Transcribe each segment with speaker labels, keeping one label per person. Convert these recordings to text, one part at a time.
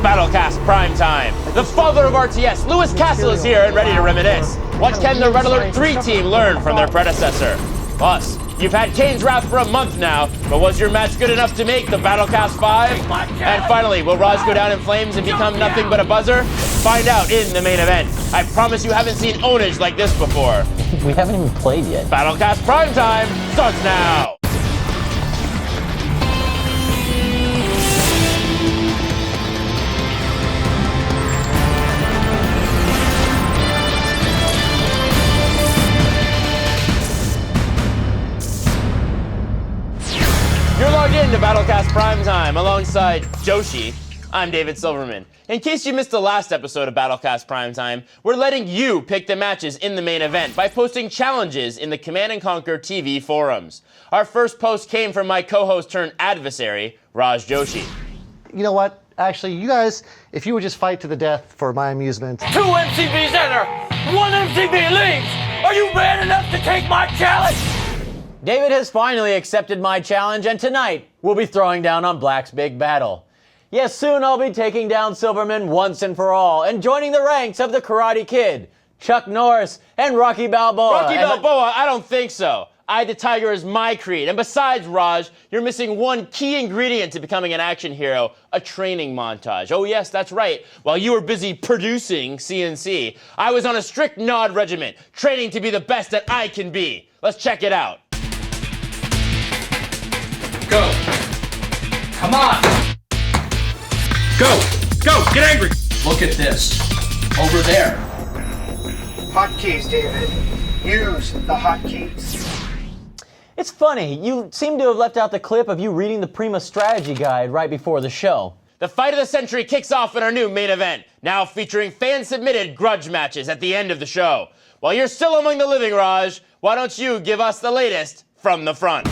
Speaker 1: Battlecast Primetime. The father of RTS, Lewis Castle, is here and ready to reminisce. What can the Red Alert 3 team learn from their predecessor? Plus, you've had Kane's Wrath for a month now, but was your match good enough to make the Battlecast 5? And finally, will Raj go down in flames and become nothing but a buzzer? Find out in the main event. I promise you haven't seen ownage like this before.
Speaker 2: We haven't even played yet.
Speaker 1: Battlecast Primetime starts now. You're logged in to Battlecast Primetime alongside Joshi. I'm David Silverman. In case you missed the last episode of Battlecast Primetime, we're letting you pick the matches in the main event by posting challenges in the Command & Conquer TV forums. Our first post came from my co-host turned adversary, Raj Joshi.
Speaker 3: You know what? Actually, you guys, if you would just fight to the death for my amusement.
Speaker 4: 2 MCBs enter, 1 MCB leaves. Are you man enough to take my challenge?
Speaker 2: David has finally accepted my challenge, and tonight we'll be throwing down on Black's big battle. Yes, soon I'll be taking down Silverman once and for all, and joining the ranks of the Karate Kid, Chuck Norris, and Rocky Balboa.
Speaker 1: Rocky Balboa? I don't think so. Eye the Tiger is my creed. And besides, Raj, you're missing one key ingredient to becoming an action hero, a training montage. Oh yes, that's right. While you were busy producing CNC, I was on a strict nod regiment, training to be the best that I can be. Let's check it out.
Speaker 5: Go. Come on. Go. Go. Get angry. Look at this. Over there.
Speaker 6: Hotkeys, David. Use the hotkeys.
Speaker 2: It's funny, you seem to have left out the clip of you reading the Prima strategy guide right before the show.
Speaker 1: The fight of the century kicks off in our new main event, now featuring fan-submitted grudge matches at the end of the show. While you're still among the living, Raj, why don't you give us the latest from the front?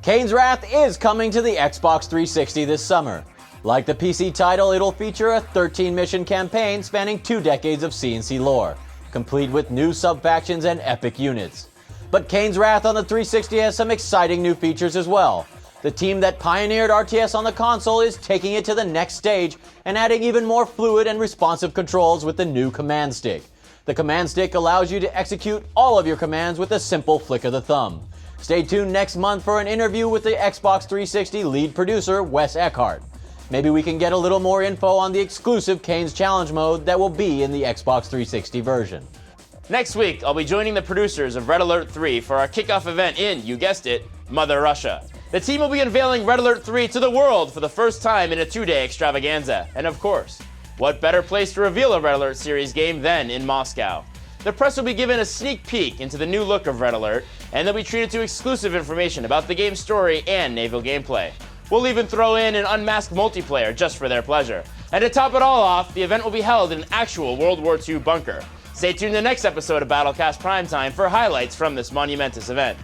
Speaker 2: Kane's Wrath is coming to the Xbox 360 this summer. Like the PC title, it'll feature a 13-mission campaign spanning 2 decades of CNC lore, complete with new sub-factions and epic units. But Kane's Wrath on the 360 has some exciting new features as well. The team that pioneered RTS on the console is taking it to the next stage and adding even more fluid and responsive controls with the new command stick. The command stick allows you to execute all of your commands with a simple flick of the thumb. Stay tuned next month for an interview with the Xbox 360 lead producer, Wes Eckhart. Maybe we can get a little more info on the exclusive Kane's Challenge mode that will be in the Xbox 360 version.
Speaker 1: Next week, I'll be joining the producers of Red Alert 3 for our kickoff event in, you guessed it, Mother Russia. The team will be unveiling Red Alert 3 to the world for the first time in a 2-day extravaganza. And of course, what better place to reveal a Red Alert series game than in Moscow? The press will be given a sneak peek into the new look of Red Alert, and they'll be treated to exclusive information about the game's story and naval gameplay. We'll even throw in an unmasked multiplayer just for their pleasure. And to top it all off, the event will be held in an actual World War II bunker. Stay tuned to the next episode of Battlecast Primetime for highlights from this monumentous event.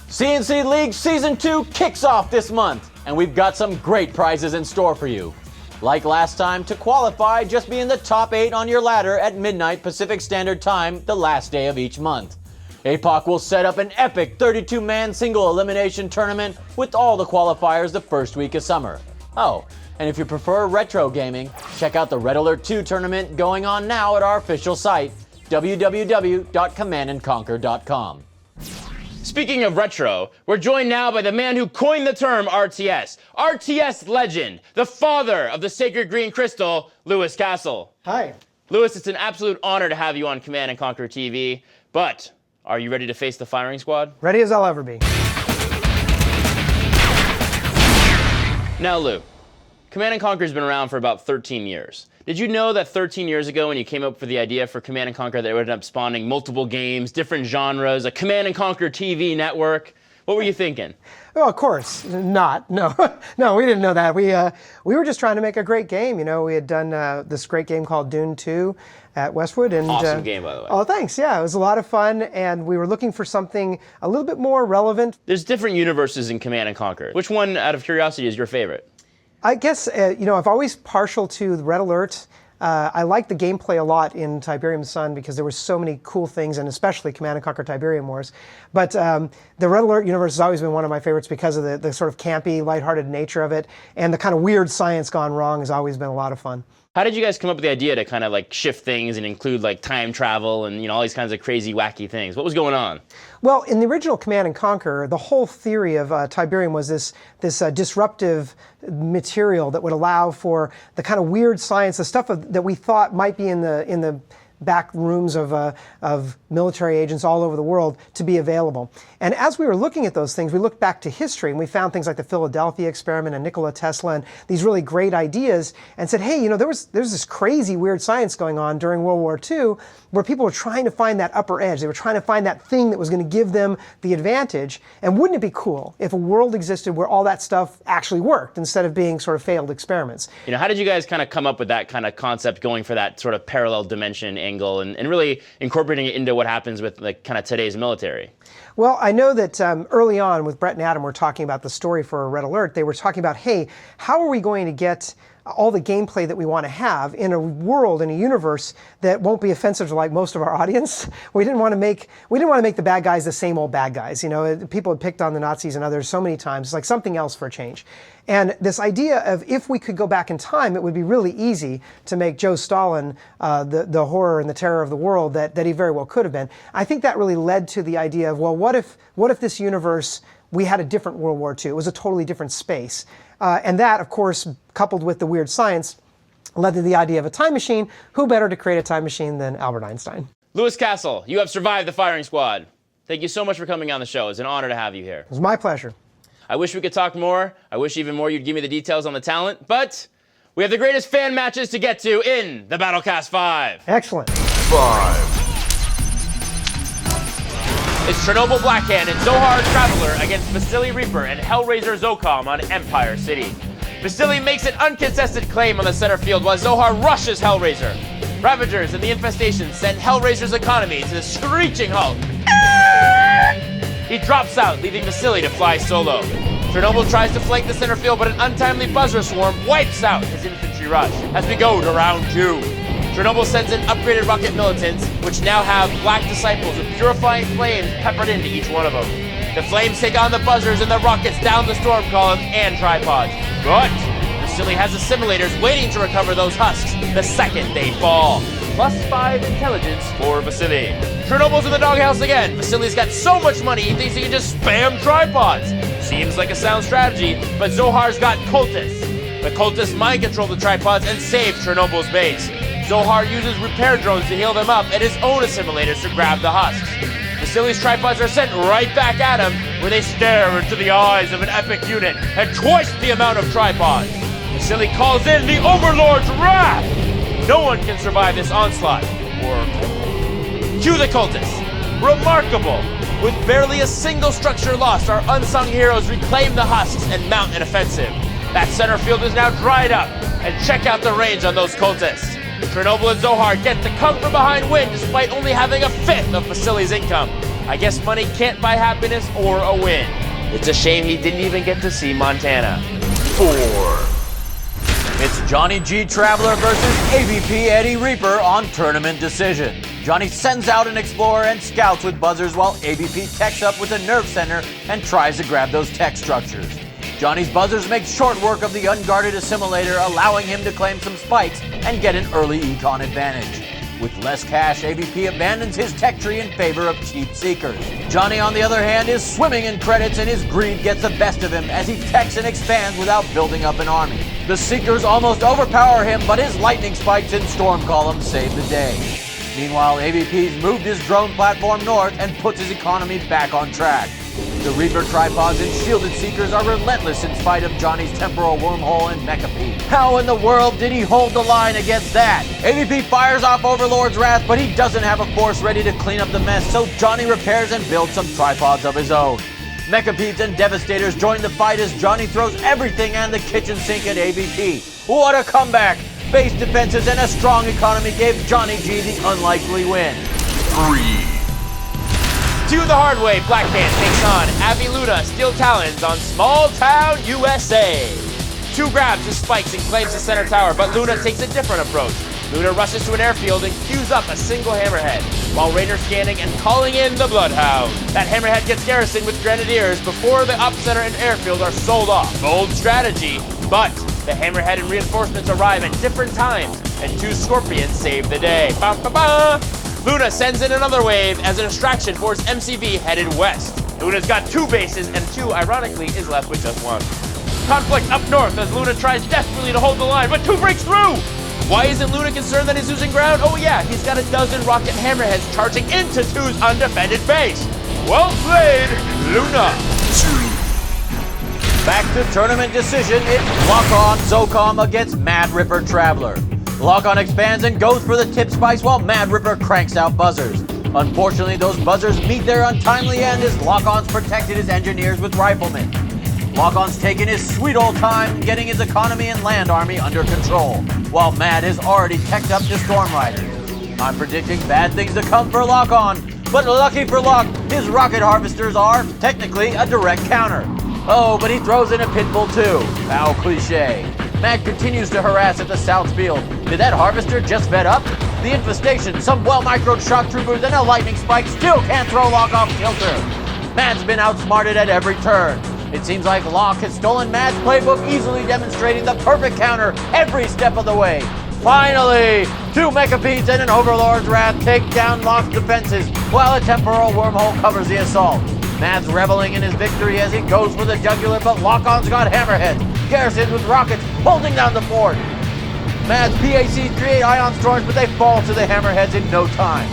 Speaker 2: CNC League Season 2 kicks off this month, and we've got some great prizes in store for you. Like last time, to qualify, just be in the top 8 on your ladder at midnight Pacific Standard Time the last day of each month. APOC will set up an epic 32-man single elimination tournament with all the qualifiers the first week of summer. Oh, and if you prefer retro gaming, check out the Red Alert 2 tournament going on now at our official site, www.commandandconquer.com.
Speaker 1: Speaking of retro, we're joined now by the man who coined the term RTS. RTS legend, the father of the sacred green crystal, Lewis Castle.
Speaker 3: Hi.
Speaker 1: Lewis, it's an absolute honor to have you on Command & Conquer TV, but are you ready to face the firing squad?
Speaker 7: Ready as I'll ever be.
Speaker 1: Now, Lou, Command & Conquer's been around for about 13 years. Did you know that 13 years ago when you came up with the idea for Command & Conquer that it would end up spawning multiple games, different genres, a Command & Conquer TV network? What were you thinking?
Speaker 7: Oh, of course not. No, no, we didn't know that. We were just trying to make a great game. You know, we had done this great game called Dune 2 at Westwood, and
Speaker 1: Awesome game, by the way.
Speaker 7: Oh, thanks. Yeah, it was a lot of fun, and we were looking for something a little bit more relevant.
Speaker 1: There's different universes in Command and Conquer. Which one, out of curiosity, is your favorite?
Speaker 7: I guess you know, I've always partial to the Red Alert. I like the gameplay a lot in Tiberium Sun because there were so many cool things, and especially Command & Conquer Tiberium Wars. But the Red Alert universe has always been one of my favorites because of the sort of campy, lighthearted nature of it, and the kind of weird science gone wrong has always been a lot of fun.
Speaker 1: How did you guys come up with the idea to kind of like shift things and include like time travel and, you know, all these kinds of crazy, wacky things? What was going on?
Speaker 7: Well, in the original Command & Conquer, the whole theory of Tiberium was this disruptive material that would allow for the kind of weird science, the stuff that we thought might be in the back rooms of military agents all over the world to be available. And as we were looking at those things, we looked back to history and we found things like the Philadelphia experiment and Nikola Tesla and these really great ideas and said, hey, you know, there's this crazy weird science going on during World War II where people were trying to find that upper edge. They were trying to find that thing that was going to give them the advantage. And wouldn't it be cool if a world existed where all that stuff actually worked instead of being sort of failed experiments?
Speaker 1: You know, how did you guys kind of come up with that kind of concept, going for that sort of parallel dimension angle and really incorporating it into what happens with like kind of today's military?
Speaker 7: Well, I know that early on with Brett and Adam were talking about the story for Red Alert. They were talking about, hey, how are we going to get all the gameplay that we want to have in a world, in a universe that won't be offensive to like most of our audience? We didn't want to make the bad guys the same old bad guys. You know, people had picked on the Nazis and others so many times. It's like something else for a change. And this idea of if we could go back in time, it would be really easy to make Joe Stalin the horror and the terror of the world that he very well could have been. I think that really led to the idea of, well, what if this universe, we had a different World War II? It was a totally different space. And that, of course, coupled with the weird science, led to the idea of a time machine. Who better to create a time machine than Albert Einstein?
Speaker 1: Lewis Castle, you have survived the firing squad. Thank you so much for coming on the show. It's an honor to have you here.
Speaker 7: It was my pleasure.
Speaker 1: I wish we could talk more. I wish even more you'd give me the details on the talent, but we have the greatest fan matches to get to in the Battlecast 5.
Speaker 7: Excellent.
Speaker 8: 5.
Speaker 1: It's Chernobyl Blackhand and Zohar Traveler against Vasily Reaper and Hellraiser Zocom on Empire City. Vasily makes an uncontested claim on the center field while Zohar rushes Hellraiser. Ravagers and the Infestation send Hellraiser's economy to a screeching halt. He drops out, leaving Vasily to fly solo. Chernobyl tries to flank the center field, but an untimely buzzer swarm wipes out his infantry rush as we go to round 2. Chernobyl sends in upgraded rocket militants, which now have black disciples with purifying flames peppered into each one of them. The flames take on the buzzers and the rockets down the storm columns and tripods. But Vasily has the simulators waiting to recover those husks the second they fall. +5 intelligence for Vasily. Chernobyl's in the doghouse again. Vasily's got so much money he thinks he can just spam tripods. Seems like a sound strategy, but Zohar's got cultists. The cultists mind control the tripods and save Chernobyl's base. Zohar uses repair drones to heal them up and his own assimilators to grab the husks. Vasily's tripods are sent right back at him, where they stare into the eyes of an epic unit and twice the amount of tripods. Vasily calls in the Overlord's wrath! No one can survive this onslaught. Or cue the cultists. Remarkable! With barely a single structure lost, our unsung heroes reclaim the husks and mount an offensive. That center field is now dried up, and check out the range on those cultists. Chernobyl and Zohar get to come from behind win despite only having a fifth of Vasily's income. I guess money can't buy happiness or a win. It's a shame he didn't even get to see Montana.
Speaker 8: 4.
Speaker 2: It's Johnny G. Traveler versus AVP Eddie Reaper on tournament decision. Johnny sends out an explorer and scouts with buzzers while AVP techs up with a nerve center and tries to grab those tech structures. Johnny's buzzers make short work of the unguarded assimilator, allowing him to claim some spikes and get an early econ advantage. With less cash, AVP abandons his tech tree in favor of cheap seekers. Johnny, on the other hand, is swimming in credits and his greed gets the best of him as he techs and expands without building up an army. The seekers almost overpower him, but his lightning spikes and storm columns save the day. Meanwhile, AVP's moved his drone platform north and puts his economy back on track. The Reaper tripods and shielded seekers are relentless in spite of Johnny's temporal wormhole and mecha peak. How in the world did he hold the line against that? AVP fires off Overlord's wrath, but he doesn't have a force ready to clean up the mess, so Johnny repairs and builds some tripods of his own. Mecha Peeps and Devastators join the fight as Johnny throws everything and the kitchen sink at AVP. What a comeback! Base defenses and a strong economy gave Johnny G the unlikely win.
Speaker 8: 3.
Speaker 1: To the hard way, Black Hand takes on Avi Luna Steel Talons on Small Town, USA. 2 grabs his spikes and claims the center tower, but Luna takes a different approach. Luna rushes to an airfield and queues up a single hammerhead, while Rainer scanning and calling in the Bloodhound. That hammerhead gets garrisoned with Grenadiers before the up center and airfield are sold off. Bold strategy, but the hammerhead and reinforcements arrive at different times, and 2 Scorpions save the day. Ba -ba -ba. Luna sends in another wave as a distraction for its MCV headed west. Luna's got 2 bases, and 2, ironically, is left with just 1. Conflict up north as Luna tries desperately to hold the line, but 2 breaks through! Why isn't Luna concerned that he's losing ground? Oh yeah, he's got a dozen rocket hammerheads charging into 2's undefended base. Well played, Luna!
Speaker 8: 2.
Speaker 2: Back to tournament decision, it's Lock-On Zocom against Mad Ripper Traveler. Lock-On expands and goes for the tip spikes while Mad Ripper cranks out buzzers. Unfortunately, those buzzers meet their untimely end as Lock-On's protected his engineers with riflemen. Lock-On's taken his sweet old time getting his economy and land army under control, while Mad has already teched up the Storm Riders. I'm predicting bad things to come for Lock-On, but lucky for Lock, his rocket harvesters are, technically, a direct counter. Oh, but he throws in a pitbull too. How cliche. Mad continues to harass at the south field. Did that harvester just vet up? The infestation, some well-microed shock troopers, and a lightning spike still can't throw Lock off kilter. Mad's been outsmarted at every turn. It seems like Lock has stolen Mad's playbook, easily demonstrating the perfect counter every step of the way. Finally, 2 Mecha Peeps and an Overlord's Wrath take down Lock's defenses, while a temporal wormhole covers the assault. Mad's reveling in his victory as he goes for the jugular, but Lock-On's got hammerheads, garrisoned with rockets, holding down the fort. Mad's PACs create ion storms, but they fall to the hammerheads in no time.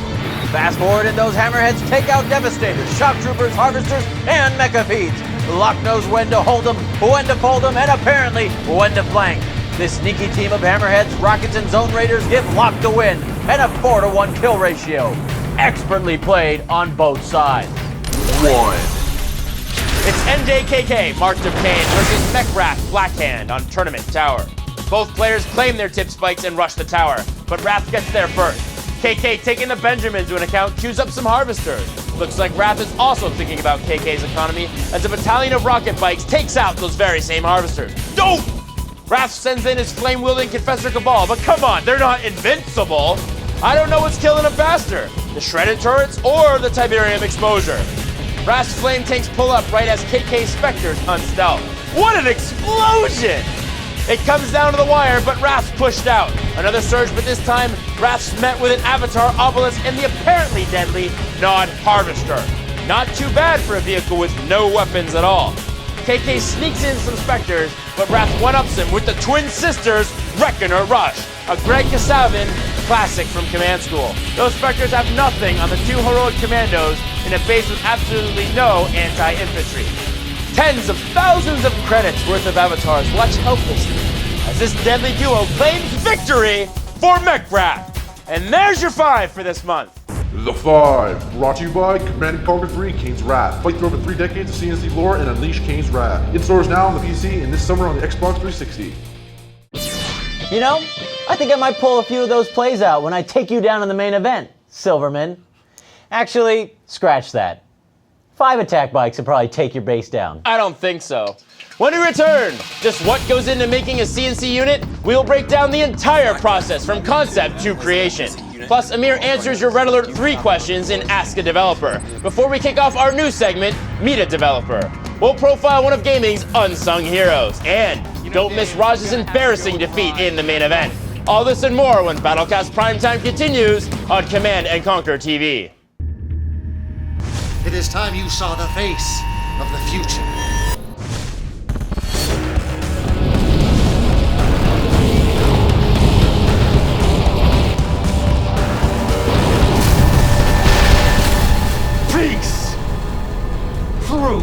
Speaker 2: Fast forward and those hammerheads take out Devastators, shock troopers, harvesters, and Mecha Peeps. Lock knows when to hold them, when to fold them, and apparently when to flank. This sneaky team of hammerheads, rockets, and zone raiders give Lock the win, and a 4-to-1 kill ratio. Expertly played on both sides.
Speaker 8: 1.
Speaker 1: It's NJKK, March of Cain versus Mechwrath Blackhand on Tournament Tower. Both players claim their tip spikes and rush the tower, but Wrath gets there first. KK taking the Benjamin to an account, queues up some harvesters. Looks like Wrath is also thinking about KK's economy as a battalion of rocket bikes takes out those very same harvesters. Dope! Wrath sends in his flame-wielding Confessor Cabal, but come on, they're not invincible. I don't know what's killing them faster, the shredded turrets or the Tiberium exposure. Wrath's flame tanks pull up right as KK Spectres unstealth. What an explosion! It comes down to the wire, but Wrath's pushed out. Another surge, but this time, Wrath's met with an Avatar Obelisk and the apparently deadly Nod Harvester. Not too bad for a vehicle with no weapons at all. KK sneaks in some Spectres, but Wrath one-ups him with the twin sisters Reckoner Rush, a Greg Kasavin classic from Command School. Those Spectres have nothing on the 2 heroic commandos in a base with absolutely no anti-infantry. Tens of thousands of credits worth of avatars watch helplessly as this deadly duo claims victory for Mechwrath. And there's your 5 for this month.
Speaker 8: The 5, brought to you by Command & Conquer 3, Kane's Wrath. Fight through over 3 decades of CNC lore and unleash Kane's Wrath. In stores now on the PC and this summer on the Xbox 360.
Speaker 2: You know, I think I might pull a few of those plays out when I take you down in the main event, Silverman. Actually, scratch that. 5 attack bikes would probably take your base down.
Speaker 1: I don't think so. When we return, just what goes into making a CNC unit? We'll break down the entire process from concept to creation. Plus, Amir answers your Red Alert 3 questions in Ask a Developer, before we kick off our new segment, Meet a Developer. We'll profile one of gaming's unsung heroes. And don't miss Raj's embarrassing defeat in the main event. All this and more when Battlecast Primetime continues on Command & Conquer TV.
Speaker 9: It is time you saw the face of the future.
Speaker 6: Peace through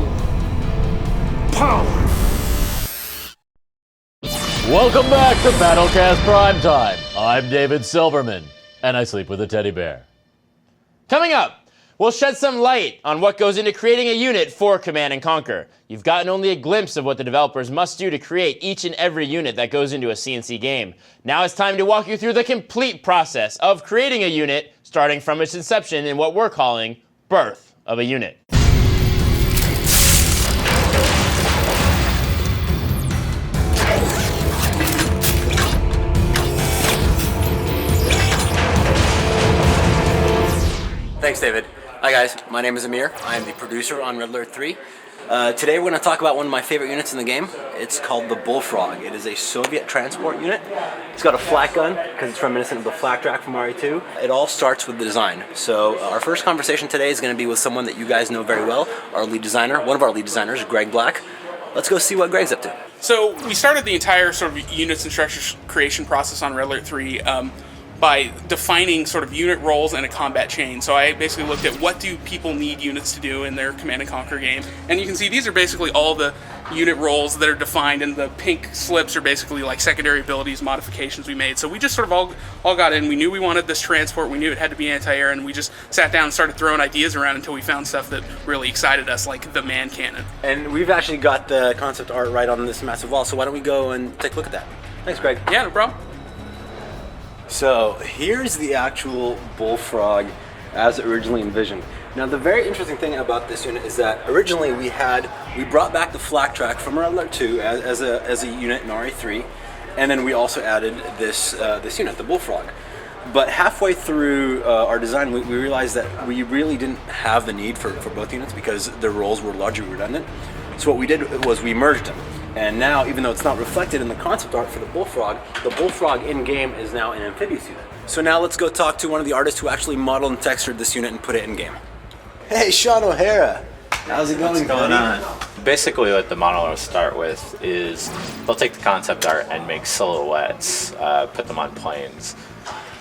Speaker 6: power.
Speaker 2: Welcome back to Battlecast Primetime. I'm David Silverman, and I sleep with a teddy bear.
Speaker 1: Coming up, We'll shed some light on what goes into creating a unit for Command & Conquer. You've gotten only a glimpse of what the developers must do to create each and every unit that goes into a CNC game. Now it's time to walk you through the complete process of creating a unit, starting from its inception in what we're calling birth of a unit.
Speaker 10: Thanks, David. Hi guys, my name is Amir. I am the producer on Red Alert 3. Today we're going to talk about one of my favorite units in the game. It's called the Bullfrog. It is a Soviet transport unit. It's got a flak gun because it's reminiscent of the flak track from RE2. It all starts with the design. So our first conversation today is going to be with someone that you guys know very well, our lead designer, one of our lead designers, Greg Black. Let's go see what Greg's up to.
Speaker 11: So we started the entire sort of units and structures creation process on Red Alert 3 by defining sort of unit roles and a combat chain. So I basically looked at what do people need units to do in their Command & Conquer game. And you can see these are basically all the unit roles that are defined, and the pink slips are basically like secondary abilities, modifications we made. So we just sort of all got in. We knew we wanted this transport, we knew it had to be anti-air, and we just sat down and started throwing ideas around until we found stuff that really excited us, like the man cannon.
Speaker 10: And we've actually got the concept art right on this massive wall, so why don't we go and take a look at that. Thanks, Greg.
Speaker 11: Yeah, no problem.
Speaker 10: So here's the actual Bullfrog as originally envisioned. Now the very interesting thing about this unit is that originally we brought back the flak track from Red Alert 2 as a unit in RE3, and then we also added this unit, the Bullfrog. But halfway through our design, we realized that we really didn't have the need for both units because their roles were largely redundant. So what we did was we merged them. And now, even though it's not reflected in the concept art for the Bullfrog in-game is now an amphibious unit. So now let's go talk to one of the artists who actually modeled and textured this unit and put it in-game. Hey, Sean O'Hara. How's it going?
Speaker 12: What's going on? Basically what the model will start with is they'll take the concept art and make silhouettes, put them on planes,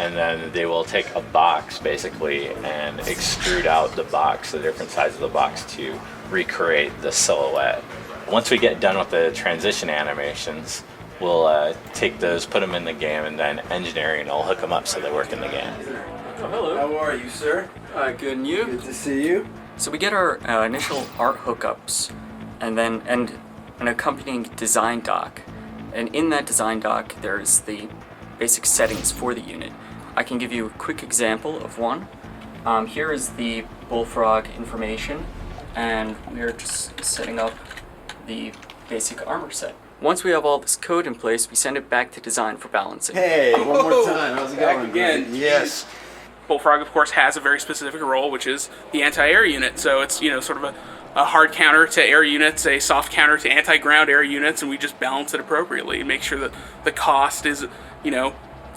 Speaker 12: and then they will take a box basically and extrude out the box, the different sides of the box to recreate the silhouette. Once we get done with the transition animations, we'll take those, put them in the game, and then engineering will hook them up so they work in the game.
Speaker 10: Oh, hello. How are you, sir?
Speaker 13: Good, and you?
Speaker 10: Good to see you.
Speaker 13: So we get our initial art hookups, and an accompanying design doc. And in that design doc, there's the basic settings for the unit. I can give you a quick example of one. Here is the Bullfrog information, and we're just setting up the basic armor set. Once we have all this code in place, we send it back to design for balancing.
Speaker 10: Hey, one more time. How's it going?
Speaker 11: Again.
Speaker 10: Yes.
Speaker 11: Bullfrog, of course, has a very specific role, which is the anti-air unit. So it's, sort of a hard counter to air units, a soft counter to anti-ground air units, and we just balance it appropriately and make sure that the cost is,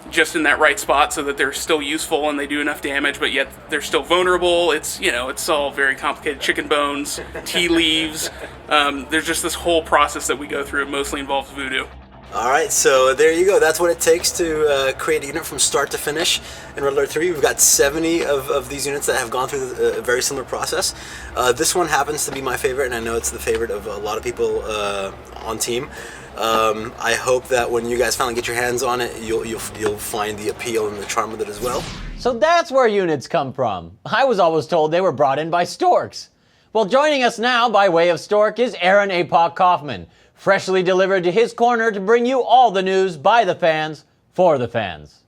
Speaker 11: just in that right spot so that they're still useful and they do enough damage, but yet they're still vulnerable. It's, it's all very complicated. Chicken bones, tea leaves. There's just this whole process that we go through. It mostly involves voodoo.
Speaker 10: All right, so there you go. That's what it takes to create a unit from start to finish. In Red Alert 3, we've got 70 of these units that have gone through a very similar process. This one happens to be my favorite, and I know it's the favorite of a lot of people on team. I hope that when you guys finally get your hands on it, you'll find the appeal and the charm of it as well.
Speaker 2: So that's where units come from. I was always told they were brought in by storks. Well, joining us now by way of stork is Aaron Apoc Kaufman, freshly delivered to his corner to bring you all the news by the fans, for the fans.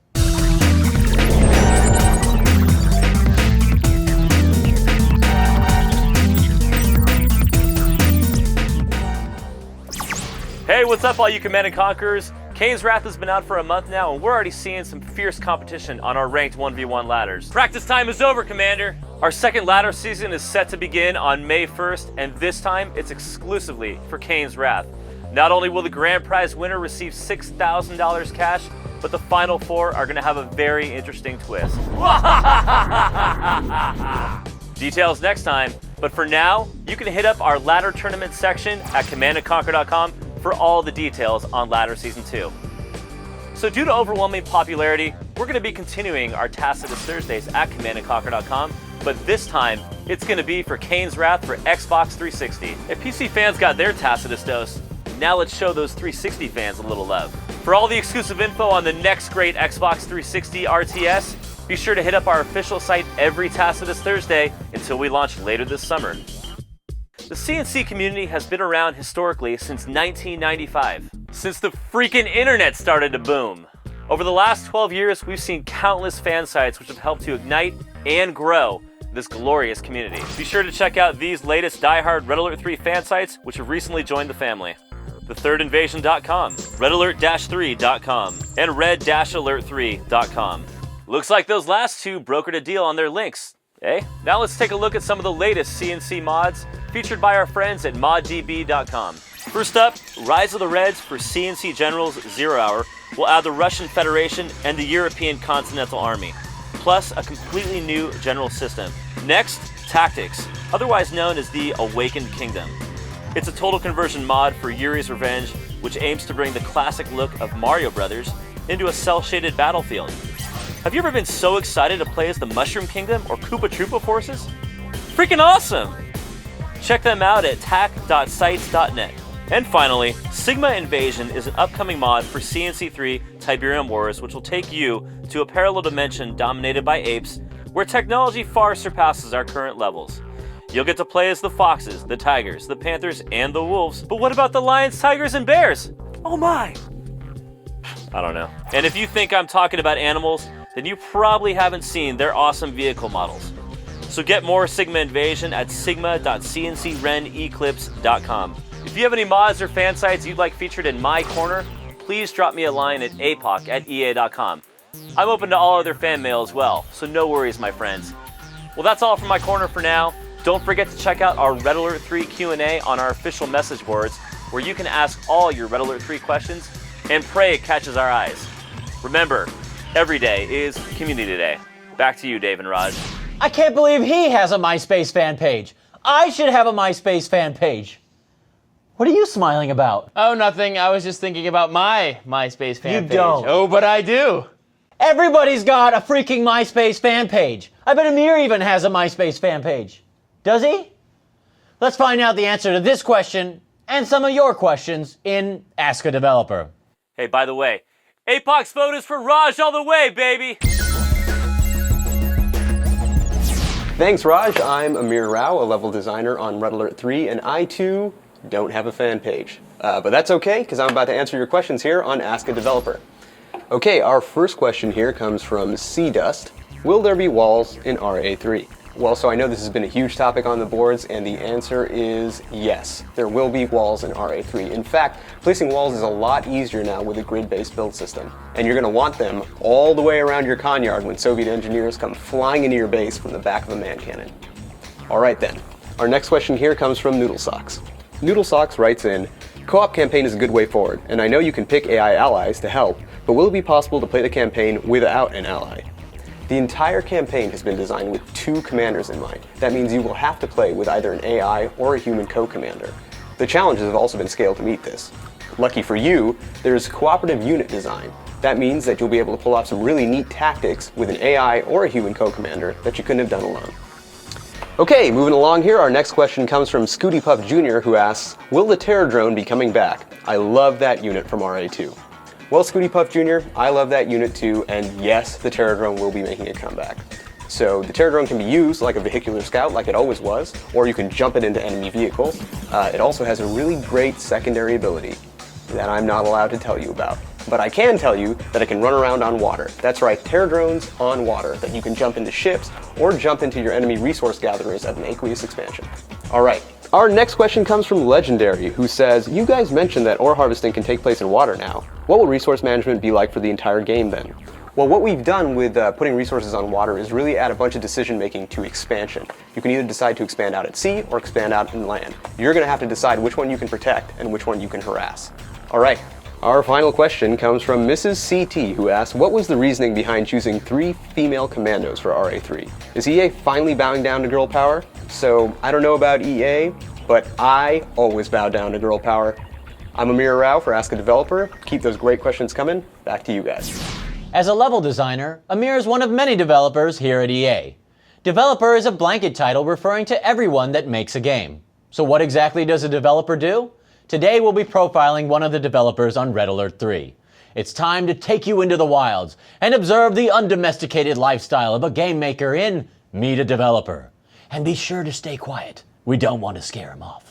Speaker 14: Hey, what's up all you Command & Conquerors? Kane's Wrath has been out for a month now, and we're already seeing some fierce competition on our ranked 1v1 ladders. Practice time is over, Commander! Our second ladder season is set to begin on May 1st, and this time it's exclusively for Kane's Wrath. Not only will the grand prize winner receive $6,000 cash, but the final four are going to have a very interesting twist. Details next time, but for now, you can hit up our ladder tournament section at commandandconquer.com for all the details on Ladder Season 2. So due to overwhelming popularity, we're going to be continuing our Tacitus Thursdays at commandandconquer.com, but this time, it's going to be for Kane's Wrath for Xbox 360. If PC fans got their Tacitus dose, now let's show those 360 fans a little love. For all the exclusive info on the next great Xbox 360 RTS, Be sure to hit up our official site every Tacitus Thursday until we launch later this summer. The CNC community has been around historically since 1995, since the freaking internet started to boom. Over the last 12 years, we've seen countless fan sites which have helped to ignite and grow this glorious community. Be sure to check out these latest diehard Red Alert 3 fan sites which have recently joined the family. TheThirdInvasion.com, RedAlert-3.com, and Red-Alert3.com. Looks like those last two brokered a deal on their links, eh? Now let's take a look at some of the latest CNC mods featured by our friends at ModDB.com. First up, Rise of the Reds for CNC Generals 0 Hour will add the Russian Federation and the European Continental Army, plus a completely new general system. Next, Tactics, otherwise known as the Awakened Kingdom. It's a total conversion mod for Yuri's Revenge, which aims to bring the classic look of Mario Brothers into a cel-shaded battlefield. Have you ever been so excited to play as the Mushroom Kingdom or Koopa Troopa forces? Freaking awesome! Check them out at tac.sites.net. And finally, Sigma Invasion is an upcoming mod for CNC3 Tiberium Wars, which will take you to a parallel dimension dominated by apes, where technology far surpasses our current levels. You'll get to play as the foxes, the tigers, the panthers, and the wolves. But what about the lions, tigers, and bears? Oh my! I don't know. And if you think I'm talking about animals, then you probably haven't seen their awesome vehicle models. So get more Sigma Invasion at sigma.cncreneclipse.com. If you have any mods or fan sites you'd like featured in my corner, please drop me a line at apoc@ea.com. I'm open to all other fan mail as well, so no worries, my friends. Well, that's all from my corner for now. Don't forget to check out our Red Alert 3 Q&A on our official message boards, where you can ask all your Red Alert 3 questions and pray it catches our eyes. Remember, every day is Community Day. Back to you, Dave and Raj.
Speaker 2: I can't believe he has a MySpace fan page. I should have a MySpace fan page. What are you smiling about?
Speaker 1: Oh, nothing. I was just thinking about my MySpace fan page.
Speaker 2: You don't.
Speaker 1: Oh, but I do.
Speaker 2: Everybody's got a freaking MySpace fan page. I bet Amir even has a MySpace fan page. Does he? Let's find out the answer to this question and some of your questions in Ask a Developer.
Speaker 14: Hey, by the way, APOC's vote is for Raj all the way, baby!
Speaker 15: Thanks, Raj. I'm Amir Rao, a level designer on Red Alert 3, and I, too, don't have a fan page. But that's okay, because I'm about to answer your questions here on Ask a Developer. Okay, our first question here comes from Sea Dust. Will there be walls in RA3? Well, so I know this has been a huge topic on the boards, and the answer is yes. There will be walls in RA3. In fact, placing walls is a lot easier now with a grid-based build system. And you're going to want them all the way around your con yard when Soviet engineers come flying into your base from the back of a man cannon. Alright then, our next question here comes from Noodle Socks. Noodle Socks writes in, co-op campaign is a good way forward, and I know you can pick AI allies to help, but will it be possible to play the campaign without an ally? The entire campaign has been designed with 2 commanders in mind. That means you will have to play with either an AI or a human co-commander. The challenges have also been scaled to meet this. Lucky for you, there's cooperative unit design. That means that you'll be able to pull off some really neat tactics with an AI or a human co-commander that you couldn't have done alone. Okay, moving along here, our next question comes from Scooty Puff Jr., who asks, will the Terror Drone be coming back? I love that unit from RA2. Well, Scooty Puff Jr., I love that unit too, and yes, the Terror Drone will be making a comeback. So the Terror Drone can be used like a vehicular scout, like it always was, or you can jump it into enemy vehicles. It also has a really great secondary ability that I'm not allowed to tell you about. But I can tell you that it can run around on water. That's right, Terror Drones on water, that you can jump into ships or jump into your enemy resource gatherers at an aqueous expansion. Alright, our next question comes from Legendary, who says, you guys mentioned that ore harvesting can take place in water now. What will resource management be like for the entire game then? Well, what we've done with putting resources on water is really add a bunch of decision making to expansion. You can either decide to expand out at sea or expand out in land. You're going to have to decide which one you can protect and which one you can harass. Alright, our final question comes from Mrs. CT, who asks, what was the reasoning behind choosing 3 female commandos for RA3? Is EA finally bowing down to girl power? So, I don't know about EA, but I always bow down to girl power. I'm Amir Rao for Ask a Developer. Keep those great questions coming. Back to you guys.
Speaker 2: As a level designer, Amir is one of many developers here at EA. Developer is a blanket title referring to everyone that makes a game. So what exactly does a developer do? Today we'll be profiling one of the developers on Red Alert 3. it's time to take you into the wilds and observe the undomesticated lifestyle of a game maker in Meet a Developer. And be sure to stay quiet. We don't want to scare him off.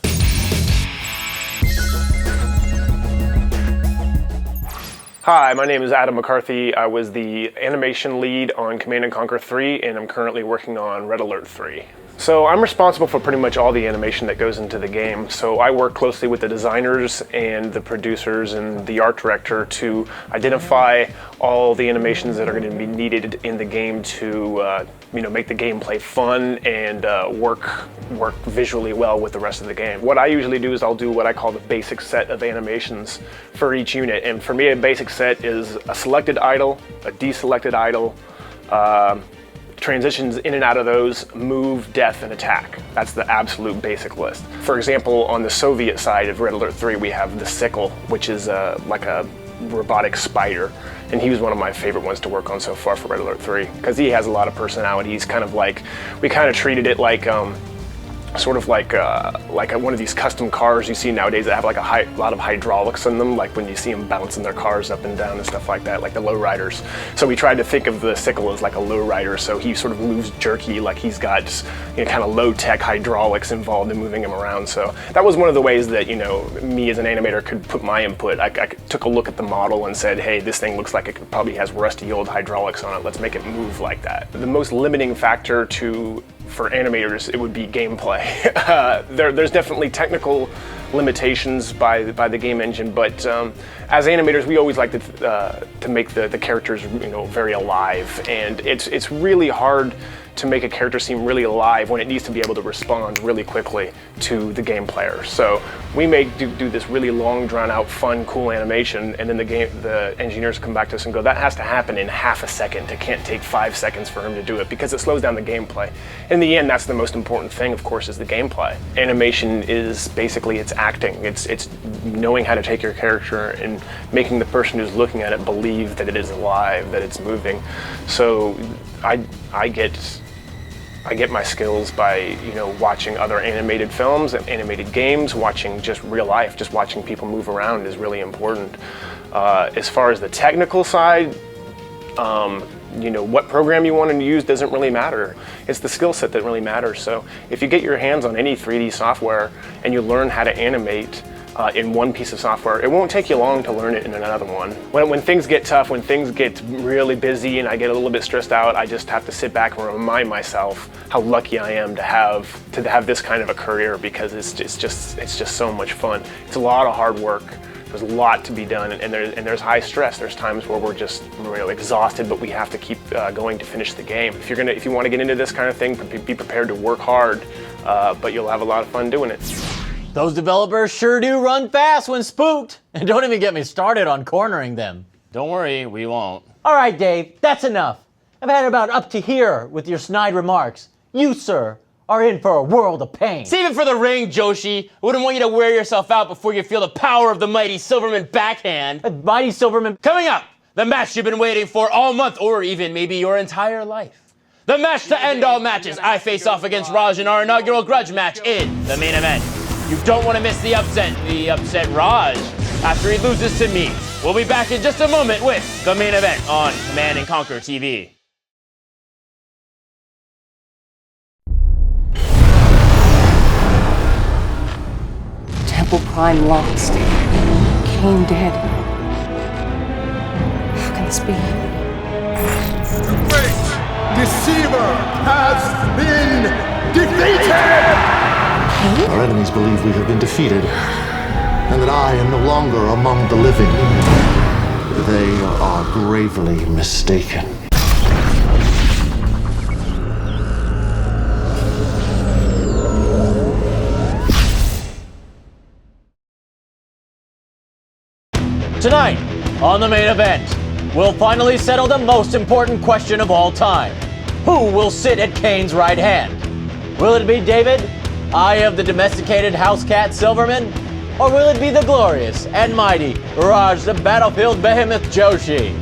Speaker 16: Hi, my name is Adam McCarthy. I was the animation lead on Command & Conquer 3, and I'm currently working on Red Alert 3. So I'm responsible for pretty much all the animation that goes into the game. So I work closely with the designers and the producers and the art director to identify all the animations that are going to be needed in the game to make the gameplay fun and work visually well with the rest of the game. What I usually do is I'll do what I call the basic set of animations for each unit. And for me, a basic set is a selected idle, a deselected idle, transitions in and out of those, move, death, and attack. That's the absolute basic list. For example, on the Soviet side of Red Alert 3, we have the Sickle, which is like a robotic spider. And he was one of my favorite ones to work on so far for Red Alert 3, because he has a lot of personality. He's kind of like, we kind of treated it like, sort of like one of these custom cars you see nowadays that have like a lot of hydraulics in them, like when you see them bouncing their cars up and down and stuff like that, like the lowriders. So we tried to think of the Sickle as like a lowrider, so he sort of moves jerky, like he's got kind of low-tech hydraulics involved in moving him around. So that was one of the ways that me as an animator could put my input. I took a look at the model and said, hey, this thing looks like it probably has rusty old hydraulics on it. Let's make it move like that. The most limiting factor for animators, it would be gameplay. There's definitely technical limitations by the game engine, but as animators, we always like to make the characters very alive, and it's really hard to make a character seem really alive when it needs to be able to respond really quickly to the game player. So we may do this really long, drawn-out, fun, cool animation, and then the engineers come back to us and go, that has to happen in half a second. It can't take 5 seconds for him to do it, because it slows down the gameplay. In the end, that's the most important thing, of course, is the gameplay. Animation is basically, it's acting. It's knowing how to take your character and making the person who's looking at it believe that it is alive, that it's moving. So I get my skills by watching other animated films and animated games, watching just real life, just watching people move around is really important. As far as the technical side, what program you want to use doesn't really matter. It's the skill set that really matters. So if you get your hands on any 3D software and you learn how to animate in one piece of software, it won't take you long to learn it in another one. When things get tough, when things get really busy and I get a little bit stressed out, I just have to sit back and remind myself how lucky I am to have this kind of a career, because it's just so much fun. It's a lot of hard work. There's a lot to be done, and there's high stress. There's times where we're just exhausted, but we have to keep going to finish the game. If you want to get into this kind of thing, be prepared to work hard, but you'll have a lot of fun doing it.
Speaker 2: Those developers sure do run fast when spooked. And don't even get me started on cornering them.
Speaker 1: Don't worry, we won't.
Speaker 2: All right, Dave, that's enough. I've had about up to here with your snide remarks. You, sir, are in for a world of pain.
Speaker 1: Save it for the ring, Joshi. I wouldn't want you to wear yourself out before you feel the power of the mighty Silverman backhand.
Speaker 2: Mighty Silverman.
Speaker 1: Coming up, the match you've been waiting for all month, or even maybe your entire life. The match to end all matches. I face off against Raj in our inaugural grudge match in the main event. You don't want to miss the upset Raj after he loses to me. We'll be back in just a moment with the main event on Command & Conquer TV.
Speaker 17: Temple Prime lost. Cain dead. How can this be?
Speaker 18: The great deceiver has been defeated!
Speaker 9: Our enemies believe we have been defeated, and that I am no longer among the living. They are gravely mistaken.
Speaker 2: Tonight, on the main event, we'll finally settle the most important question of all time. Who will sit at Cain's right hand? Will it be David, eye of the domesticated house cat Silverman? Or will it be the glorious and mighty Raj the battlefield behemoth Joshi?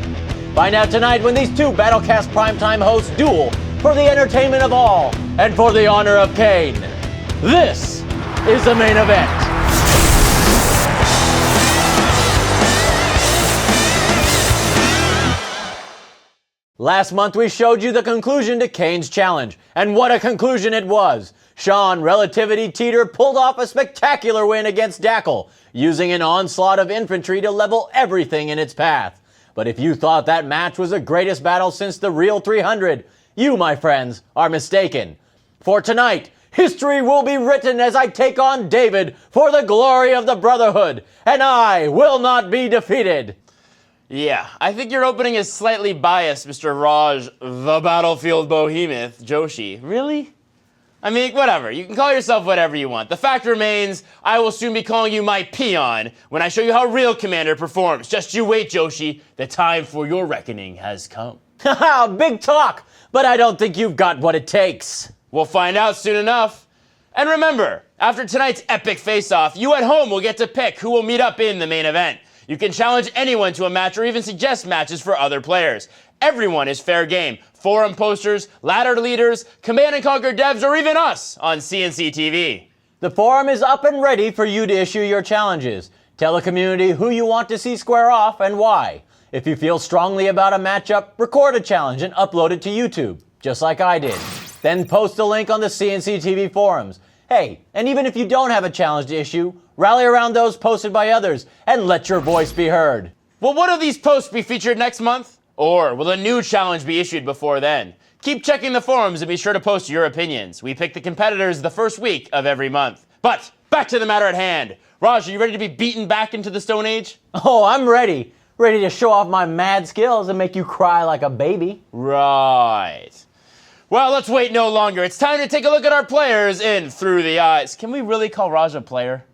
Speaker 2: Find out tonight when these two Battlecast Primetime hosts duel for the entertainment of all and for the honor of Cain. This is the main event. Last month we showed you the conclusion to Kane's challenge, and what a conclusion it was! Sean Relativity Teeter pulled off a spectacular win against Dackle, using an onslaught of infantry to level everything in its path. But if you thought that match was the greatest battle since the real 300, you, my friends, are mistaken. For tonight, history will be written as I take on David for the glory of the Brotherhood, and I will not be defeated.
Speaker 1: Yeah, I think your opening is slightly biased, Mr. Raj, the Battlefield Behemoth Joshi. Really? I mean, whatever. You can call yourself whatever you want. The fact remains, I will soon be calling you my peon when I show you how real Commander performs. Just you wait, Joshi. The time for your reckoning has come.
Speaker 2: Haha, big talk, but I don't think you've got what it takes.
Speaker 1: We'll find out soon enough. And remember, after tonight's epic face-off, you at home will get to pick who will meet up in the main event. You can challenge anyone to a match or even suggest matches for other players. Everyone is fair game. Forum posters, ladder leaders, Command & Conquer devs, or even us on CNC TV.
Speaker 2: The forum is up and ready for you to issue your challenges. Tell the community who you want to see square off and why. If you feel strongly about a matchup, record a challenge and upload it to YouTube, just like I did. Then post the link on the CNC TV forums. Hey, and even if you don't have a challenge to issue, rally around those posted by others and let your voice be heard.
Speaker 1: Will one of these posts be featured next month? Or will a new challenge be issued before then? Keep checking the forums and be sure to post your opinions. We pick the competitors the first week of every month. But back to the matter at hand. Raj, are you ready to be beaten back into the Stone Age?
Speaker 2: Oh, I'm ready. Ready to show off my mad skills and make you cry like a baby.
Speaker 1: Right. Well, let's wait no longer. It's time to take a look at our players in Through the Eyes. Can we really call Raj a player?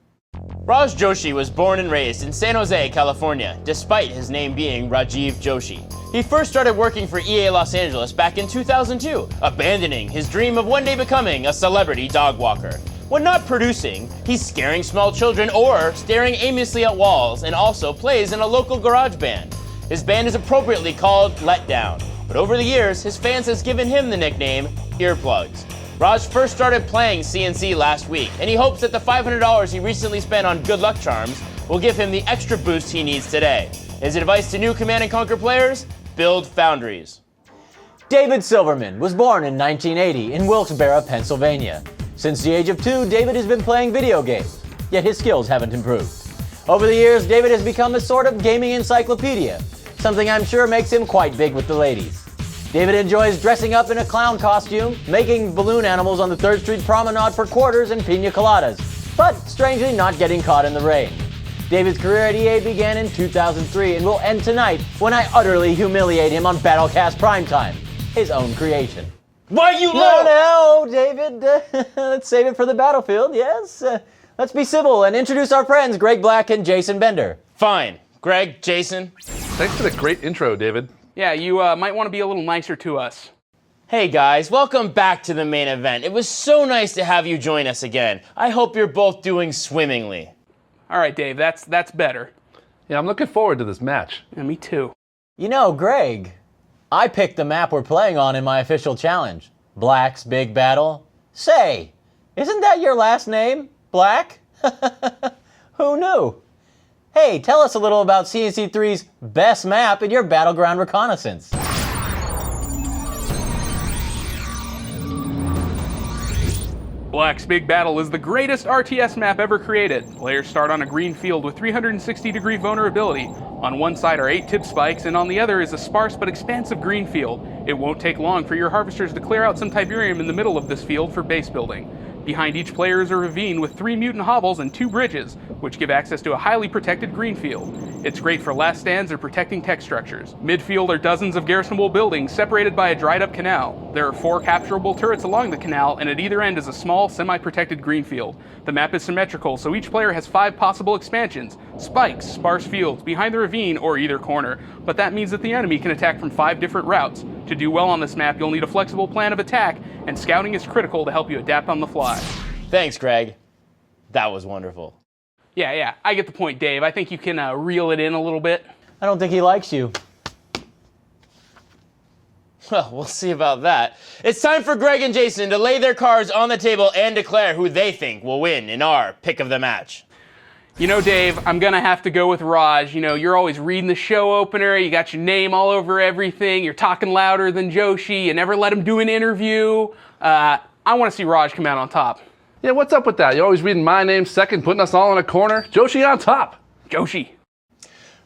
Speaker 1: Raj Joshi was born and raised in San Jose, California, despite his name being Rajiv Joshi. He first started working for EA Los Angeles back in 2002, abandoning his dream of one day becoming a celebrity dog walker. When not producing, he's scaring small children or staring aimlessly at walls, and also plays in a local garage band. His band is appropriately called Let Down, but over the years, his fans has given him the nickname Earplugs. Raj first started playing CNC last week, and he hopes that the $500 he recently spent on good luck charms will give him the extra boost he needs today. His advice to new Command & Conquer players? Build foundries.
Speaker 2: David Silverman was born in 1980 in Wilkes-Barre, Pennsylvania. Since the age of 2, David has been playing video games, yet his skills haven't improved. Over the years, David has become a sort of gaming encyclopedia, something I'm sure makes him quite big with the ladies. David enjoys dressing up in a clown costume, making balloon animals on the 3rd Street Promenade for quarters and pina coladas, but strangely not getting caught in the rain. David's career at EA began in 2003 and will end tonight when I utterly humiliate him on Battlecast Primetime, his own creation.
Speaker 1: Why you
Speaker 2: No, David, let's save it for the battlefield, yes? Let's be civil and introduce our friends Greg Black and Jason Bender.
Speaker 1: Fine. Greg, Jason.
Speaker 8: Thanks for the great intro, David.
Speaker 11: Yeah, you might want to be a little nicer to us.
Speaker 1: Hey guys, welcome back to the main event. It was so nice to have you join us again. I hope you're both doing swimmingly.
Speaker 11: All right, Dave, that's better.
Speaker 8: Yeah, I'm looking forward to this match.
Speaker 11: Yeah, me too.
Speaker 2: You know, Greg, I picked the map we're playing on in my official challenge, Black's Big Battle. Say, isn't that your last name, Black? Who knew? Hey, tell us a little about CNC3's best map in your Battleground Reconnaissance.
Speaker 11: Black's Big Battle is the greatest RTS map ever created. Players start on a green field with 360-degree vulnerability. On one side are 8 tip spikes, and on the other is a sparse but expansive green field. It won't take long for your harvesters to clear out some Tiberium in the middle of this field for base building. Behind each player is a ravine with 3 mutant hovels and 2 bridges, which give access to a highly protected green field. It's great for last stands or protecting tech structures. Midfield are dozens of garrisonable buildings separated by a dried-up canal. There are 4 capturable turrets along the canal, and at either end is a small, semi-protected green field. The map is symmetrical, so each player has 5 possible expansions: spikes, sparse fields, behind the ravine, or either corner. But that means that the enemy can attack from 5 different routes. To do well on this map, you'll need a flexible plan of attack, and scouting is critical to help you adapt on the fly.
Speaker 1: Thanks, Greg. That was wonderful.
Speaker 11: Yeah, I get the point, Dave. I think you can reel it in a little bit.
Speaker 2: I don't think he likes you.
Speaker 1: Well, we'll see about that. It's time for Greg and Jason to lay their cards on the table and declare who they think will win in our pick of the match.
Speaker 11: You know, Dave, I'm gonna have to go with Raj. You know, you're always reading the show opener, you got your name all over everything, you're talking louder than Joshi, you never let him do an interview. I want to see Raj come out on top.
Speaker 8: Yeah, what's up with that? You're always reading my name second, putting us all in a corner. Joshi on top.
Speaker 11: Joshi.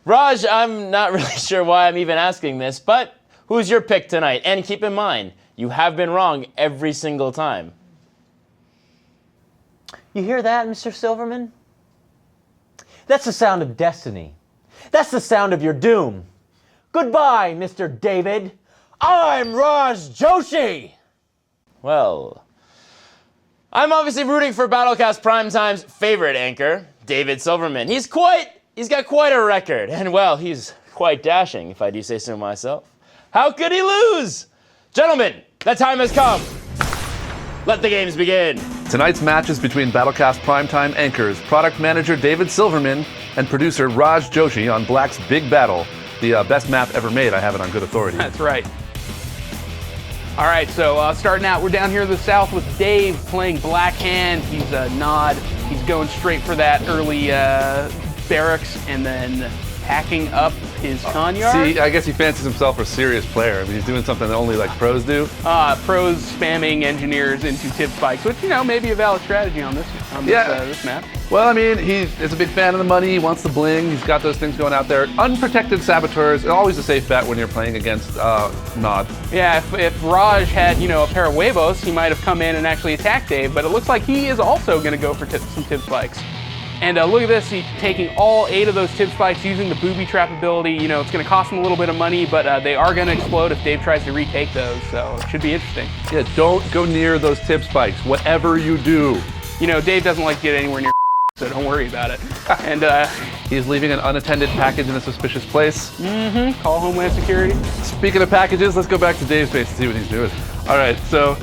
Speaker 1: Raj, I'm not really sure why I'm even asking this, but who's your pick tonight? And keep in mind, you have been wrong every single time.
Speaker 2: You hear that, Mr. Silverman? That's the sound of destiny. That's the sound of your doom. Goodbye, Mr. David. I'm Raj Joshi!
Speaker 1: Well, I'm obviously rooting for Battlecast Primetime's favorite anchor, David Silverman. He's got quite a record, and well, he's quite dashing, if I do say so myself. How could he lose? Gentlemen, that time has come. Let the games begin.
Speaker 8: Tonight's match is between Battlecast Primetime anchors, product manager David Silverman and producer Raj Joshi on Black's Big Battle, the best map ever made. I have it on good authority.
Speaker 11: That's right. All right, so starting out, we're down here in the south with Dave playing Black Hand. He's a nod. He's going straight for that early barracks and then packing up his Kanyard.
Speaker 8: See, I guess he fancies himself a serious player. I mean, he's doing something that only like pros do.
Speaker 11: Pros spamming engineers into tip spikes, which, you know, may be a valid strategy on this map.
Speaker 8: Well, I mean, he is a big fan of the money. He wants the bling. He's got those things going out there. Unprotected saboteurs, always a safe bet when you're playing against Nod.
Speaker 11: Yeah, if Raj had, you know, a pair of huevos, he might have come in and actually attacked Dave, but it looks like he is also going to go for some tip spikes. And look at this, he's taking all 8 of those tip spikes using the booby trap ability. You know, it's going to cost him a little bit of money, but they are going to explode if Dave tries to retake those, so it should be interesting.
Speaker 8: Yeah, don't go near those tip spikes, whatever you do.
Speaker 11: You know, Dave doesn't like to get anywhere near so don't worry about it. And
Speaker 8: he's leaving an unattended package in a suspicious place.
Speaker 11: Mm-hmm, call Homeland Security.
Speaker 8: Speaking of packages, let's go back to Dave's base and see what he's doing. All right, so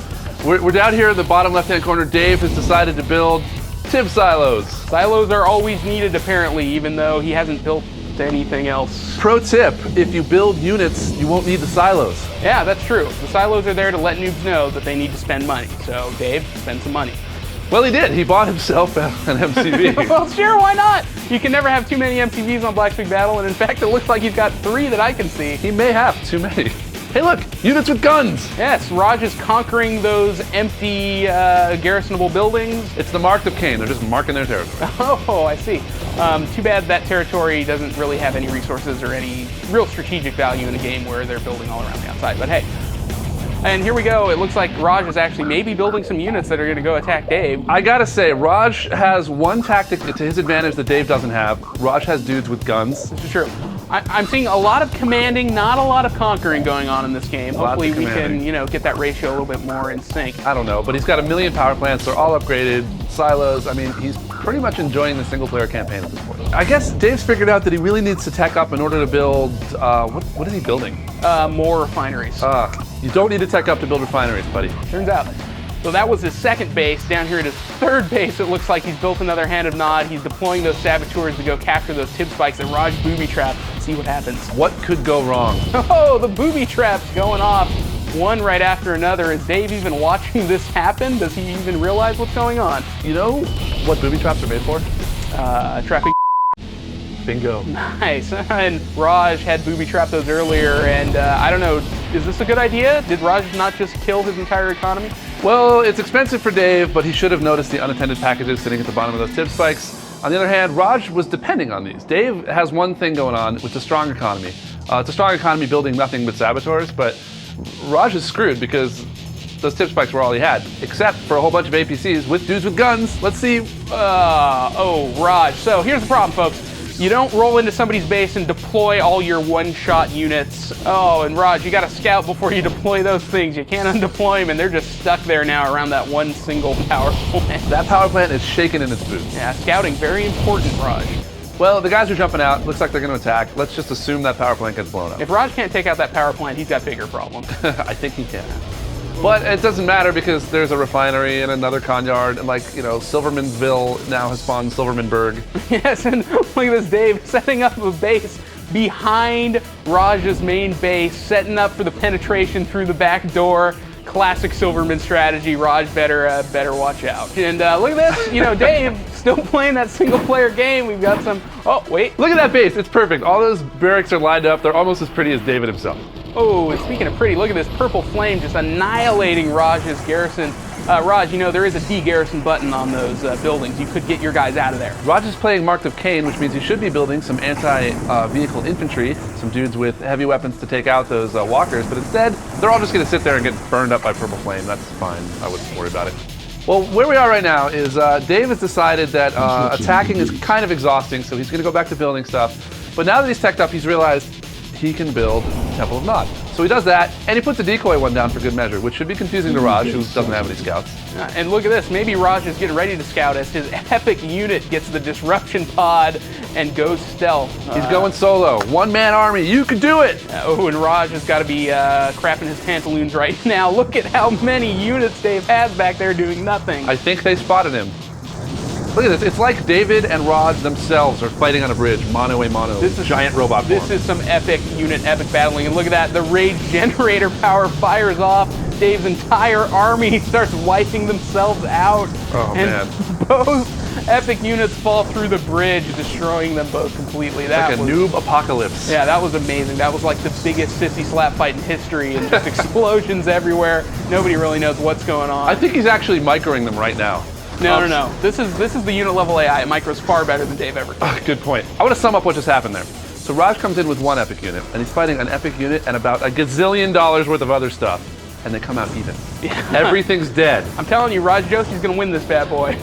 Speaker 8: we're down here in the bottom left-hand corner. Dave has decided to build tip silos.
Speaker 11: Silos are always needed, apparently, even though he hasn't built anything else.
Speaker 8: Pro tip, if you build units, you won't need the silos.
Speaker 11: Yeah, that's true. The silos are there to let noobs know that they need to spend money. So, Dave, spend some money.
Speaker 8: Well, he did. He bought himself an MCV.
Speaker 11: Well, sure, why not? You can never have too many MCVs on Black's Big Battle, and in fact, it looks like he's got 3 that I can see.
Speaker 8: He may have too many. Hey, look, units with guns.
Speaker 11: Yes, Raj is conquering those empty garrisonable buildings.
Speaker 8: It's the mark of Cain. They're just marking their territory.
Speaker 11: Oh, I see. Too bad that territory doesn't really have any resources or any real strategic value in a game where they're building all around the outside. But hey. And here we go. It looks like Raj is actually maybe building some units that are going to go attack Dave.
Speaker 8: I gotta say, Raj has one tactic to his advantage that Dave doesn't have. Raj has dudes with guns.
Speaker 11: This is true. I'm seeing a lot of commanding, not a lot of conquering going on in this game. Hopefully we can, you know, get that ratio a little bit more in sync.
Speaker 8: I don't know, but he's got 1 million power plants. They're all upgraded. Silos. I mean, he's pretty much enjoying the single-player campaign at this point. I guess Dave's figured out that he really needs to tech up in order to build. What is he building?
Speaker 11: More refineries.
Speaker 8: You don't need to tech up to build refineries, buddy.
Speaker 11: Turns out. So that was his second base. Down here at his third base, it looks like he's built another Hand of Nod. He's deploying those saboteurs to go capture those tip spikes and Raj booby trap. See what happens.
Speaker 8: What could go wrong?
Speaker 11: Oh, the booby traps going off one right after another. Is Dave even watching this happen? Does he even realize what's going on?
Speaker 8: You know what booby traps are made for?
Speaker 11: Traffic.
Speaker 8: Bingo.
Speaker 11: Nice. And Raj had booby trapped those earlier, and I don't know, is this a good idea? Did Raj not just kill his entire economy?
Speaker 8: Well, it's expensive for Dave, but he should have noticed the unattended packages sitting at the bottom of those tip spikes. On the other hand, Raj was depending on these. Dave has one thing going on, which is a strong economy. It's a strong economy building nothing but saboteurs, but Raj is screwed because those tip spikes were all he had, except for a whole bunch of APCs with dudes with guns. Let's see.
Speaker 11: Raj. So here's the problem, folks. You don't roll into somebody's base and deploy all your one-shot units. Oh, and Raj, you gotta scout before you deploy those things. You can't undeploy them, and they're just stuck there now around that one single power plant.
Speaker 8: That power plant is shaking in its boots.
Speaker 11: Yeah, scouting, very important, Raj.
Speaker 8: Well, the guys are jumping out. Looks like they're gonna attack. Let's just assume that power plant gets blown up.
Speaker 11: If Raj can't take out that power plant, he's got bigger problems.
Speaker 8: I think he can. But it doesn't matter because there's a refinery and another Kanyard, and Silvermanville now has spawned Silvermanburg.
Speaker 11: Yes, and look at this, Dave, setting up a base behind Raj's main base, setting up for the penetration through the back door.
Speaker 19: Classic Silverman strategy. Raj better watch out. And look at this, Dave still playing that single player game. We've got some, oh wait.
Speaker 8: Look at that base, it's perfect. All those barracks are lined up. They're almost as pretty as David himself.
Speaker 19: Oh, and speaking of pretty, look at this purple flame just annihilating Raj's garrison. Raj, there is a de-garrison button on those buildings. You could get your guys out of there.
Speaker 8: Raj is playing Mark of Cain, which means he should be building some anti-vehicle infantry, some dudes with heavy weapons to take out those walkers, but instead, they're all just going to sit there and get burned up by purple flame. That's fine. I wouldn't worry about it. Well, where we are right now is Dave has decided that attacking is kind of exhausting, so he's going to go back to building stuff. But now that he's teched up, he's realized he can build Temple of Nod. So he does that, and he puts a decoy one down for good measure, which should be confusing to Raj, who doesn't have any scouts.
Speaker 19: And look at this, maybe Raj is getting ready to scout as his epic unit gets the disruption pod and goes stealth.
Speaker 8: He's going solo, one-man army, you can do it!
Speaker 19: And Raj has got to be crapping his pantaloons right now. Look at how many units Dave has back there doing nothing.
Speaker 8: I think they spotted him. Look at this, it's like David and Raj themselves are fighting on a bridge, mano a mano, giant robot form.
Speaker 19: This is some epic unit, epic battling, and look at that, the rage generator power fires off, Dave's entire army starts wiping themselves out.
Speaker 8: Oh,
Speaker 19: and
Speaker 8: man.
Speaker 19: Both epic units fall through the bridge, destroying them both completely.
Speaker 8: That was like a noob apocalypse.
Speaker 19: Yeah, that was amazing. That was like the biggest sissy slap fight in history, and just explosions everywhere. Nobody really knows what's going on.
Speaker 8: I think he's actually microing them right now.
Speaker 19: No. This is the unit level AI. It micros far better than Dave ever could.
Speaker 8: Good point. I want to sum up what just happened there. So Raj comes in with one epic unit, and he's fighting an epic unit and about $1 gazillion worth of other stuff, and they come out even. Yeah. Everything's dead.
Speaker 19: I'm telling you, Raj Joshi's gonna win this bad boy.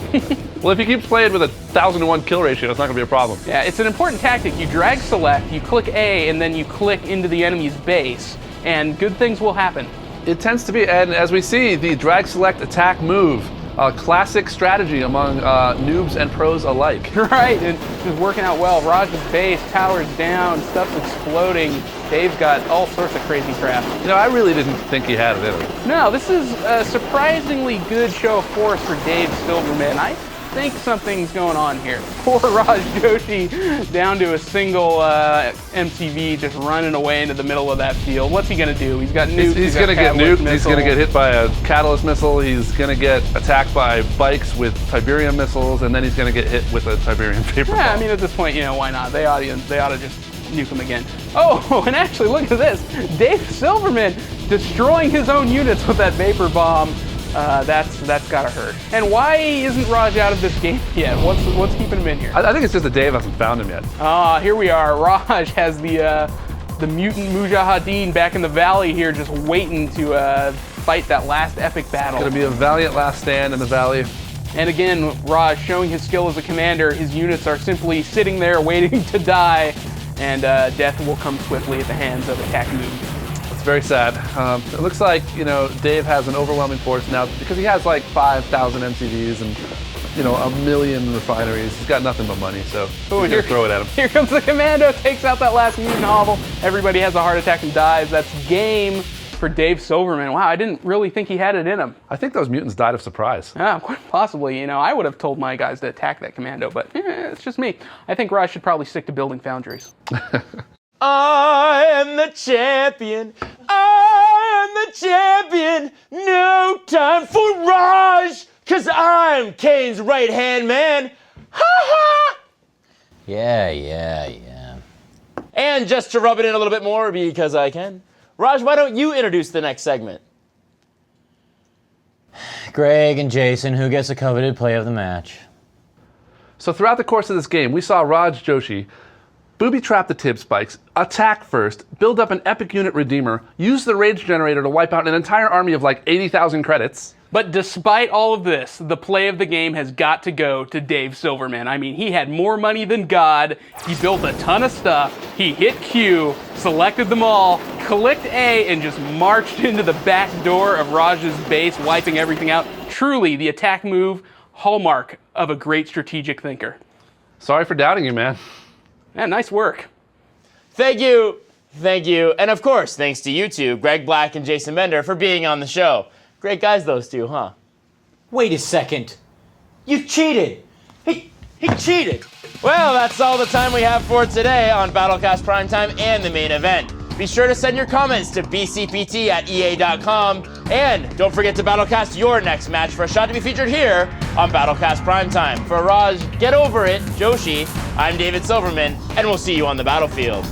Speaker 8: Well, if he keeps playing with a 1,000-to-1 kill ratio, it's not gonna be a problem.
Speaker 19: Yeah, it's an important tactic. You drag select, you click A, and then you click into the enemy's base, and good things will happen.
Speaker 8: It tends to be, and as we see, the drag select attack move. A classic strategy among noobs and pros alike.
Speaker 19: Right, and just working out well. Raj's base, towers down, stuff's exploding. Dave's got all sorts of crazy crap.
Speaker 8: I really didn't think he had it in him.
Speaker 19: No, this is a surprisingly good show of force for Dave Silverman. I think something's going on here. Poor Raj Joshi down to a single MCV just running away into the middle of that field. What's he gonna do? He's got nukes.
Speaker 8: He's gonna get nuked. He's gonna get hit by a catalyst missile. He's gonna get attacked by bikes with Tiberium missiles, and then he's gonna get hit with a Tiberium vapor bomb.
Speaker 19: Yeah, I mean at this point, why not? They ought to just nuke him again. Oh, and actually look at this. Dave Silverman destroying his own units with that vapor bomb. That's gotta hurt. And why isn't Raj out of this game yet? What's keeping him in here?
Speaker 8: I think it's just that Dave hasn't found him yet.
Speaker 19: Here we are. Raj has the mutant Mujahideen back in the valley here, just waiting to fight that last epic battle.
Speaker 8: It's gonna be a valiant last stand in the valley.
Speaker 19: And again, Raj showing his skill as a commander. His units are simply sitting there waiting to die, and death will come swiftly at the hands of attacking noobs.
Speaker 8: Very sad. It looks like, Dave has an overwhelming force now because he has like 5,000 MCVs and, 1 million refineries. He's got nothing but money, so he's gonna throw it at him.
Speaker 19: Here comes the commando, takes out that last mutant hovel. Everybody has a heart attack and dies. That's game for Dave Silverman. Wow, I didn't really think he had it in him.
Speaker 8: I think those mutants died of surprise.
Speaker 19: Yeah, quite possibly. I would have told my guys to attack that commando, but it's just me. I think Raj should probably stick to building foundries.
Speaker 1: I am the champion. I am the champion. No time for Raj, 'cause I'm Kane's right-hand man. Ha ha!
Speaker 2: Yeah.
Speaker 1: And just to rub it in a little bit more, because I can, Raj, why don't you introduce the next segment?
Speaker 2: Greg and Jason, who gets a coveted play of the match?
Speaker 8: So throughout the course of this game, we saw Raj Joshi booby-trap the tib spikes, attack first, build up an epic unit redeemer, use the rage generator to wipe out an entire army of like 80,000 credits.
Speaker 19: But despite all of this, the play of the game has got to go to Dave Silverman. I mean, he had more money than God, he built a ton of stuff, he hit Q, selected them all, clicked A, and just marched into the back door of Raj's base, wiping everything out. Truly, the attack move, hallmark of a great strategic thinker.
Speaker 8: Sorry for doubting you, man.
Speaker 19: Yeah, nice work.
Speaker 1: Thank you. And of course, thanks to you two, Greg Black and Jason Bender, for being on the show. Great guys, those two, huh?
Speaker 2: Wait a second. You cheated. He cheated.
Speaker 1: Well, that's all the time we have for today on Battlecast Primetime and the main event. Be sure to send your comments to bcpt@ea.com. And don't forget to Battlecast your next match for a shot to be featured here on Battlecast Primetime. For Raj, Get Over It, Joshi, I'm David Silverman, and we'll see you on the battlefield.